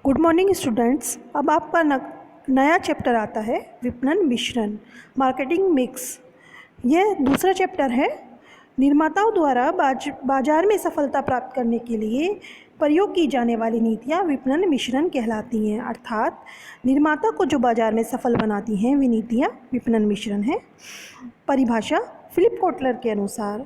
Good morning students. अब आपका नया चैप्टर आता है विपणन मिश्रण, मार्केटिंग मिक्स। यह दूसरा चैप्टर है। निर्माताओं द्वारा बाजार में सफलता प्राप्त करने के लिए प्रयोग की जाने वाली नीतियाँ विपणन मिश्रण कहलाती हैं। अर्थात निर्माता को जो बाजार में सफल बनाती हैं वे नीतियाँ विपणन मिश्रण हैं। परिभाषा फिलिप कोटलर के अनुसार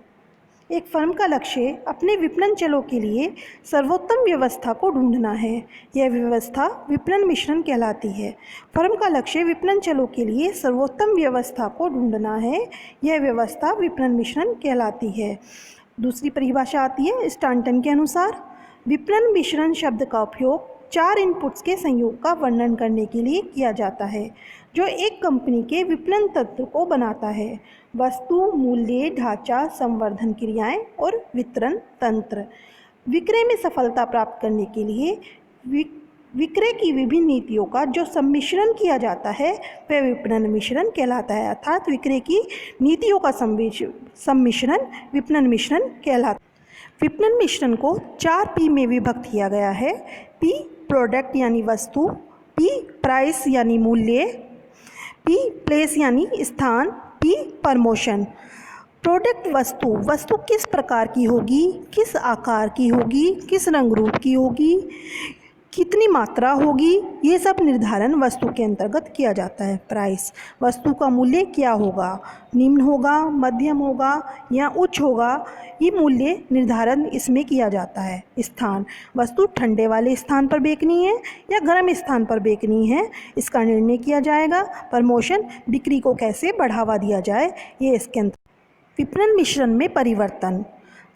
एक फर्म का लक्ष्य अपने विपणन चलों के लिए सर्वोत्तम व्यवस्था को ढूंढना है। यह व्यवस्था विपणन मिश्रण कहलाती है। फर्म का लक्ष्य विपणन चलों के लिए सर्वोत्तम व्यवस्था को ढूंढना है। यह व्यवस्था विपणन मिश्रण कहलाती है। दूसरी परिभाषा आती है स्टांटन के अनुसार, विपणन मिश्रण शब्द का उपयोग 4 इनपुट्स के संयोग का वर्णन करने के लिए किया जाता है जो एक कंपनी के विपणन तंत्र को बनाता है। वस्तु, मूल्य, ढांचा, संवर्धन क्रियाएं और वितरण तंत्र। विक्रय में सफलता प्राप्त करने के लिए विक्रय की विभिन्न नीतियों का जो सम्मिश्रण किया जाता है वह विपणन मिश्रण कहलाता है। अर्थात विक्रय की नीतियों का सम्मिश्रण विपणन मिश्रण कहलाता है। विपणन मिश्रण को 4 P में विभक्त किया गया है। P प्रोडक्ट यानी वस्तु, P प्राइस यानी मूल्य, P प्लेस यानी स्थान, P प्रमोशन। प्रोडक्ट वस्तु किस प्रकार की होगी, किस आकार की होगी, किस रंग रूप की होगी, कितनी मात्रा होगी, ये सब निर्धारण वस्तु के अंतर्गत किया जाता है। प्राइस वस्तु का मूल्य क्या होगा, निम्न होगा, मध्यम होगा या उच्च होगा, ये मूल्य निर्धारण इसमें किया जाता है। स्थान वस्तु ठंडे वाले स्थान पर बेचनी है या गर्म स्थान पर बेचनी है, इसका निर्णय किया जाएगा। प्रमोशन बिक्री को कैसे बढ़ावा दिया जाए, ये इसके अंतर्गत। विपणन मिश्रण में परिवर्तन,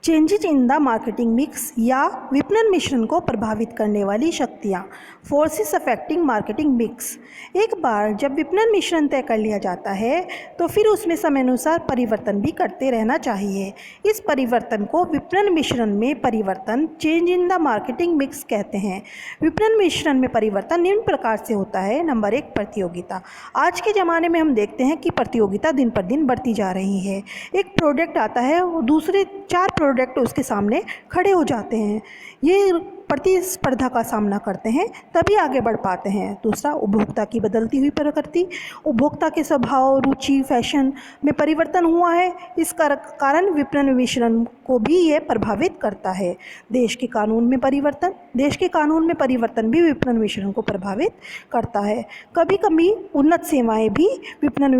changes in the marketing mix या विपणन मिश्रण को प्रभावित करने वाली शक्तियाँ, फोर्सेस अफेक्टिंग मार्केटिंग मिक्स। एक बार जब विपणन मिश्रण तय कर लिया जाता है तो फिर उसमें समयानुसार परिवर्तन भी करते रहना चाहिए। इस परिवर्तन को विपणन मिश्रण में परिवर्तन, change in the marketing mix कहते हैं। विपणन मिश्रण में परिवर्तन निम्न प्रकार से होता है। नंबर 1, प्रतियोगिता। आज के ज़माने में हम देखते हैं कि प्रतियोगिता दिन पर दिन बढ़ती जा रही है। एक प्रोडक्ट आता है और दूसरे 4 प्रोडक्ट उसके सामने खड़े हो जाते हैं। ये प्रतिस्पर्धा का सामना करते हैं तभी आगे बढ़ पाते हैं। दूसरा, उपभोक्ता की बदलती हुई प्रकृति। उपभोक्ता के स्वभाव, रुचि, फैशन में परिवर्तन हुआ है। इस कारण विपणन मिश्रण को भी ये प्रभावित करता है। देश के कानून में परिवर्तन। देश के कानून में परिवर्तन भी विपणन मिश्रण को प्रभावित करता है। कभी कभी उन्नत सेवाएं भी विपणन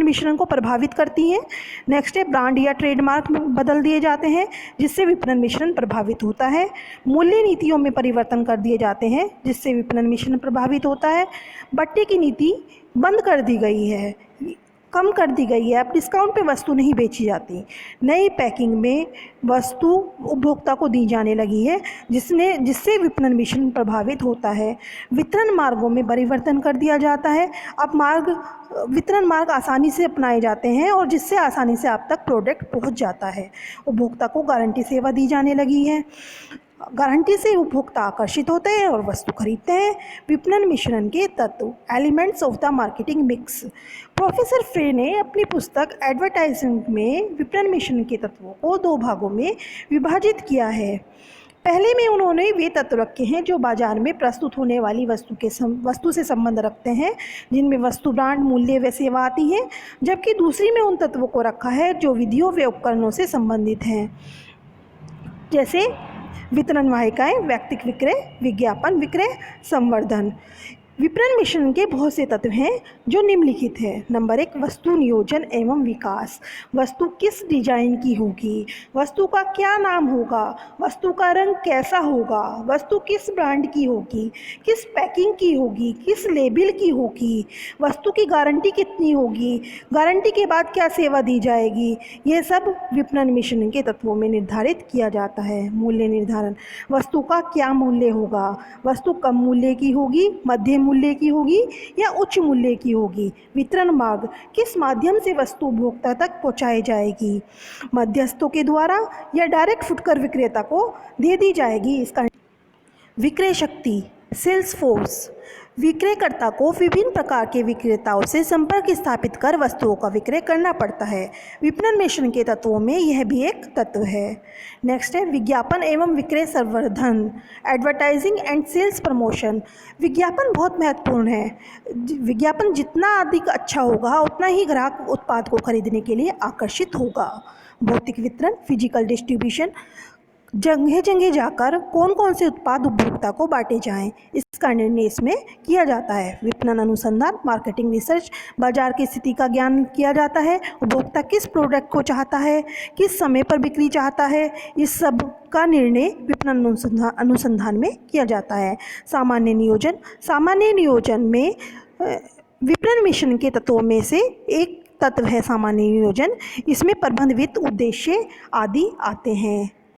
मिश्रण को प्रभावित करती हैं। नेक्स्ट है, ब्रांड या ट्रेडमार्क बदल दिए जाते हैं जिससे विपणन मिश्रण प्रभावित होता है। मूल्य नीतियों में परिवर्तन कर दिए जाते हैं जिससे विपणन मिश्रण प्रभावित होता है। बट्टे की नीति बंद कर दी गई है, कम कर दी गई है। अब डिस्काउंट पे वस्तु नहीं बेची जाती। नई पैकिंग में वस्तु उपभोक्ता को दी जाने लगी है जिससे विपणन मिश्रण प्रभावित होता है। वितरण मार्गों में परिवर्तन कर दिया जाता है। अब वितरण मार्ग आसानी से अपनाए जाते हैं और जिससे आसानी से आप तक प्रोडक्ट पहुंच जाता है। उपभोक्ता को गारंटी सेवा दी जाने लगी है। गारंटी से उपभोक्ता आकर्षित होते हैं और वस्तु खरीदते हैं। विपणन मिश्रण के तत्व, elements of the marketing mix. Professor फ्रे ने अपनी पुस्तक एडवर्टाइजिंग में विपणन मिश्रण के तत्वों को 2 भागों में विभाजित किया है। पहले में उन्होंने वे तत्व रखे हैं जो बाजार में प्रस्तुत होने वाली वस्तु से संबंध रखते हैं, जिनमें वस्तु, ब्रांड, मूल्य व सेवा आती है। जबकि दूसरी में उन तत्वों को रखा है जो विधियों व उपकरणों से संबंधित हैं, जैसे वितरण वाहिकाएं, व्यक्तिगत विक्रय, विज्ञापन विक्रय, संवर्धन। विपणन मिश्रण के बहुत से तत्व हैं जो निम्नलिखित है। नंबर 1, वस्तु नियोजन एवं विकास। वस्तु किस डिजाइन की होगी, वस्तु का क्या नाम होगा, वस्तु का रंग कैसा होगा, वस्तु किस ब्रांड की होगी, किस पैकिंग की होगी, किस लेबल की होगी, वस्तु की गारंटी कितनी होगी, गारंटी के बाद क्या सेवा दी जाएगी, ये सब विपणन मिश्रण के तत्वों में निर्धारित किया जाता है। मूल्य निर्धारण, वस्तु का क्या मूल्य होगा, वस्तु कम मूल्य की होगी, मध्यम मूल्य की होगी या उच्च मूल्य की होगी। वितरण मार्ग, किस माध्यम से वस्तु उपभोक्ता तक पहुंचाई जाएगी, मध्यस्थों के द्वारा या डायरेक्ट फुटकर विक्रेता को दे दी जाएगी। इसका विक्रय शक्ति, सेल्स फोर्स। विक्रयकर्ता को विभिन्न प्रकार के विक्रेताओं से संपर्क स्थापित कर वस्तुओं का विक्रय करना पड़ता है। विपणन मिश्रण के तत्वों में यह भी एक तत्व है। नेक्स्ट है विज्ञापन एवं विक्रय संवर्धन, एडवर्टाइजिंग एंड सेल्स प्रमोशन। विज्ञापन बहुत महत्वपूर्ण है। विज्ञापन जितना अधिक अच्छा होगा उतना ही ग्राहक उत्पाद को खरीदने के लिए आकर्षित होगा। भौतिक वितरण, फिजिकल डिस्ट्रीब्यूशन, जगह जगह जाकर कौन कौन से उत्पाद उपभोक्ता को बांटे जाएं, इसका निर्णय इसमें किया जाता है। विपणन अनुसंधान, मार्केटिंग रिसर्च, बाजार की स्थिति का ज्ञान किया जाता है। उपभोक्ता किस प्रोडक्ट को चाहता है, किस समय पर बिक्री चाहता है, इस सब का निर्णय विपणन अनुसंधान में किया जाता है। सामान्य नियोजन, सामान्य नियोजन में विपणन मिश्रण के तत्वों में से एक तत्व है सामान्य नियोजन। इसमें प्रबंध, वित्त, उद्देश्य आदि आते हैं।